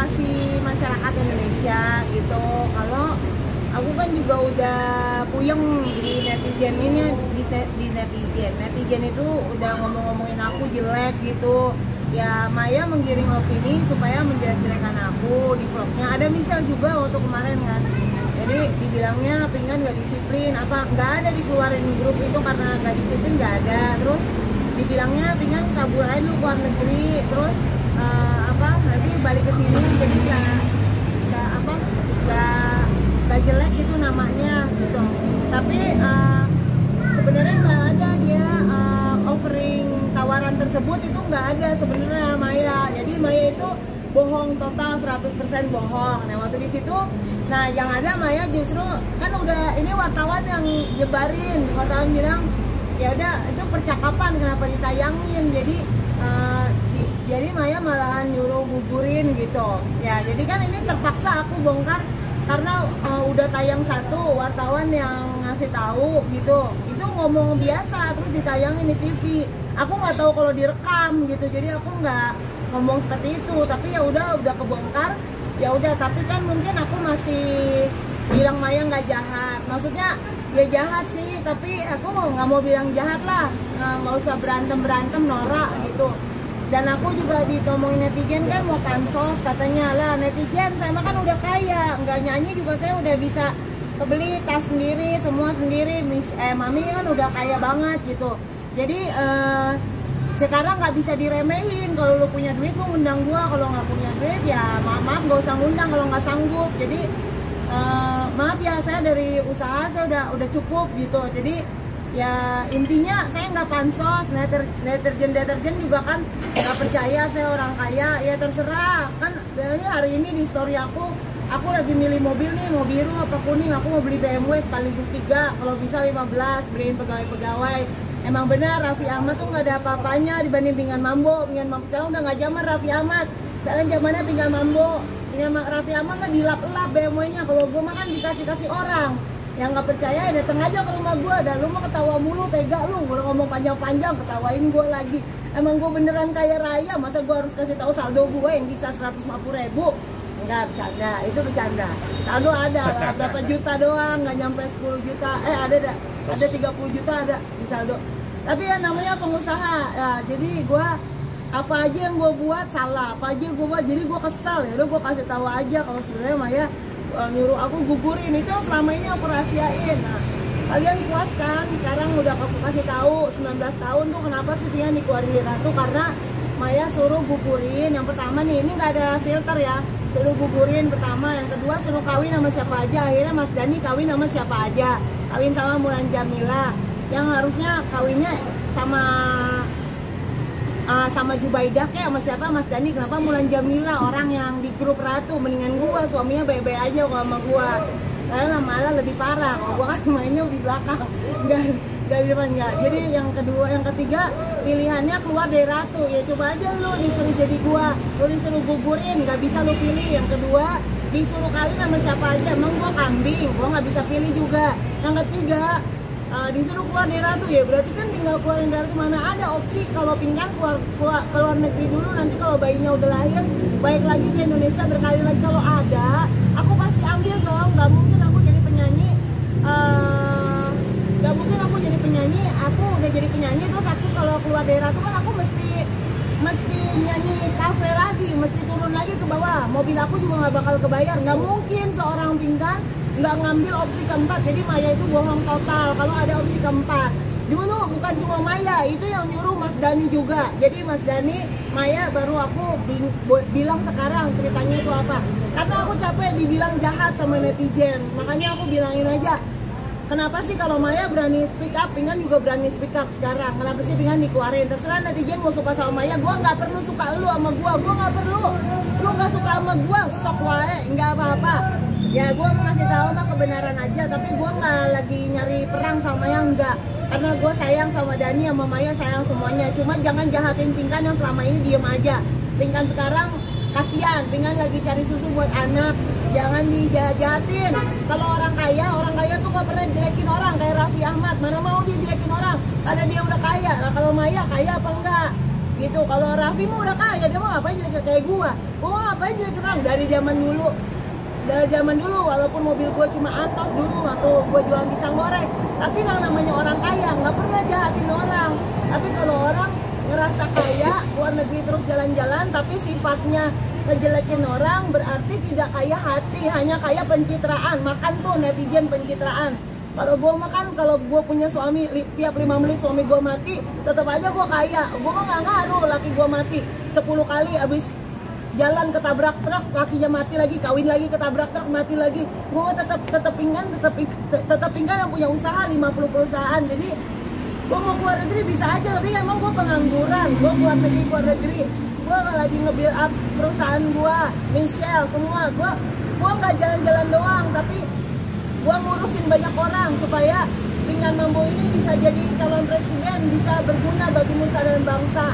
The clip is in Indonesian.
edukasi masyarakat Indonesia gitu. Kalau aku kan juga udah puyeng di netizen ini, di netizen itu udah ngomongin aku jelek gitu. Ya Maya menggiring opini supaya menjelek-jelekan aku di vlognya. Ada misal juga waktu kemarin kan. Jadi dibilangnya Pinkan nggak disiplin, apa nggak ada dikeluarin grup itu karena nggak disiplin, nggak ada. Terus dibilangnya Pinkan kabur aja dulu ke luar negeri, terus nanti balik ke sini jadi nggak jelek gitu namanya gitu. Tapi sebenarnya nggak ada dia offering tawaran tersebut, itu nggak ada sebenarnya Maya. Jadi Maya itu bohong total, 100% bohong. Nah waktu di situ, nah yang ada Maya justru kan udah ini wartawan yang nyebarin, wartawan bilang ya udah itu percakapan kenapa ditayangin. Jadi Maya malahan nyuruh gugurin gitu. Ya jadi kan ini terpaksa aku bongkar karena udah tayang satu wartawan yang ngasih tahu gitu. Itu ngomong biasa terus ditayangin di TV. Aku nggak tahu kalau direkam gitu. Jadi aku nggak ngomong seperti itu. Tapi ya udah kebongkar. Ya udah, tapi kan mungkin aku masih bilang Maya nggak jahat. Maksudnya ya jahat sih, tapi aku nggak mau bilang jahat lah. Nggak usah berantem norak gitu. Dan aku juga ditomongin netizen kan mau pansos, katanya lah netizen saya mah kan udah kaya, nggak nyanyi juga saya udah bisa kebeli tas sendiri, semua sendiri. Mami kan udah kaya banget gitu. Jadi sekarang nggak bisa diremehin. Kalau lu punya duit lu ngundang gua, kalau nggak punya duit ya maaf nggak usah ngundang kalau nggak sanggup. Jadi maaf ya, saya dari usaha saya udah cukup gitu. Jadi ya intinya saya nggak pansos. Deterjen juga kan nggak percaya saya orang kaya. Ya terserah kan. Jadi hari ini di story aku lagi milih mobil nih, mau biru apa kuning. Aku mau beli BMW sekaligus 3, kalau bisa 15, beliin pegawai-pegawai. Emang benar Raffi Ahmad tuh nggak ada apa-apanya dibanding Pinkan Mambo. Sekarang udah nggak zaman Raffi Ahmad, sekarang zamannya Pinkan Mambo. Raffi Ahmad mah dilap-lap BMW-nya. Kalau gue mah kan dikasih orang. Yang nggak percaya ya dateng aja ke rumah gue. Dan lu mah ketawa mulu, tega lu. Gue ngomong panjang-panjang, ketawain gue lagi. Emang gue beneran kaya raya, masa gue harus kasih tahu saldo gue yang sisa 150.000? Enggak, bercanda, itu bercanda. Saldo ada lah, berapa juta doang, nggak nyampe 10 juta. Ada 30 juta ada di saldo. Tapi ya namanya pengusaha. Ya, jadi gue apa aja yang gue buat salah, apa aja gue buat, jadi gue kesal. Ya udah gue kasih tahu aja kalau sebenarnya Maya nyuruh aku gugurin. Itu yang selama ini aku rahasiain. Nah, kalian puas kan? Sekarang udah aku kasih tahu 19 tahun tuh kenapa sih Pinkan dikeluarin di Ratu, karena Maya suruh gugurin. Yang pertama nih, ini nggak ada filter ya, suruh gugurin pertama. Yang kedua suruh kawin sama siapa aja. Akhirnya Mas Dani kawin sama siapa aja, kawin sama Mulan Jamila, yang harusnya kawinnya sama Jubaidah kayak sama siapa, Mas Dani. Kenapa Mulan Jamila, orang yang di grup Ratu? Mendingan gua, suaminya baik-baik aja kalau sama gua. Karena malah lebih parah, kalau gua kan mainnya di belakang, enggak di depan enggak. Jadi yang ketiga pilihannya keluar dari Ratu. Ya coba aja lu disuruh jadi gua, lu disuruh gugurin, nggak bisa lu pilih. Yang kedua disuruh kawin sama siapa aja, emang gua kambing, gua nggak bisa pilih juga. Yang ketiga disuruh keluar dari Ratu, ya berarti kan tinggal keluar dari Ratu. Mana ada opsi kalau Pinkan keluar negeri dulu, nanti kalau bayinya udah lahir balik lagi ke Indonesia berkali lagi. Kalau ada, aku pasti ambil dong. Nggak mungkin aku jadi penyanyi, nggak mungkin aku jadi penyanyi. Aku udah jadi penyanyi terus aku kalau keluar dari Ratu kan aku mesti nyanyi kafe lagi, mesti turun lagi ke bawah. Mobil aku juga nggak bakal kebayar. Nggak mungkin seorang Pinkan nggak ngambil opsi keempat. Jadi Maya itu bohong total kalau ada opsi keempat. Dulu bukan cuma Maya, itu yang nyuruh Mas Dani juga. Jadi Mas Dani, Maya baru aku bilang sekarang ceritanya itu apa. Karena aku capek dibilang jahat sama netizen. Makanya aku bilangin aja. Kenapa sih kalau Maya berani speak up, Pinkan juga berani speak up sekarang. Kenapa sih Pinkan dikeluarin? Terserah netizen mau suka sama Maya. Gua nggak perlu suka lu sama gua nggak perlu. Lu nggak suka sama gua, sok wae, nggak apa-apa. Ya gue mau ngasih tahu mah kebenaran aja, tapi gue nggak lagi nyari perang sama Maya, enggak. Karena gue sayang sama Dani, sama Maya sayang semuanya. Cuma jangan jahatin Pinkan yang selama ini diem aja. Pinkan sekarang kasihan, Pinkan lagi cari susu buat anak. Jangan dijahatin. Kalau orang kaya tuh gak pernah jelekin orang kayak Raffi Ahmad. Mana mau dia jelekin orang? Karena dia udah kaya. Nah kalau Maya kaya apa enggak? gitu. Kalau Raffi mah udah kaya, dia mau ngapain jelek kayak gua mau ngapain jelek orang dari zaman dulu walaupun mobil gua cuma Atos dulu waktu gua jualan pisang goreng, tapi yang namanya orang kaya nggak pernah jahatin orang. Tapi kalau orang ngerasa kaya luar negeri terus jalan-jalan tapi sifatnya ngejelekin orang, berarti tidak kaya hati, hanya kaya pencitraan. Makan tuh netizen pencitraan. Kalau gue makan, kalau gue punya suami tiap 5 menit suami gue mati, tetap aja gue kaya. Gue mah nggak ngaruh laki gue mati 10 kali, abis jalan ketabrak truk lakinya mati lagi, kawin lagi ketabrak truk mati lagi. Gue mah tetap pinggan yang punya usaha 50 perusahaan. Jadi gue mau keluar negeri bisa aja, tapi emang gue pengangguran. Gue keluar negeri gue lagi nge-build up perusahaan gue, Michelle semua. Gue nggak jalan-jalan doang, tapi gue ngurusin banyak orang supaya Pinggan Mambo ini bisa jadi calon presiden, bisa berguna bagi nusa dan bangsa.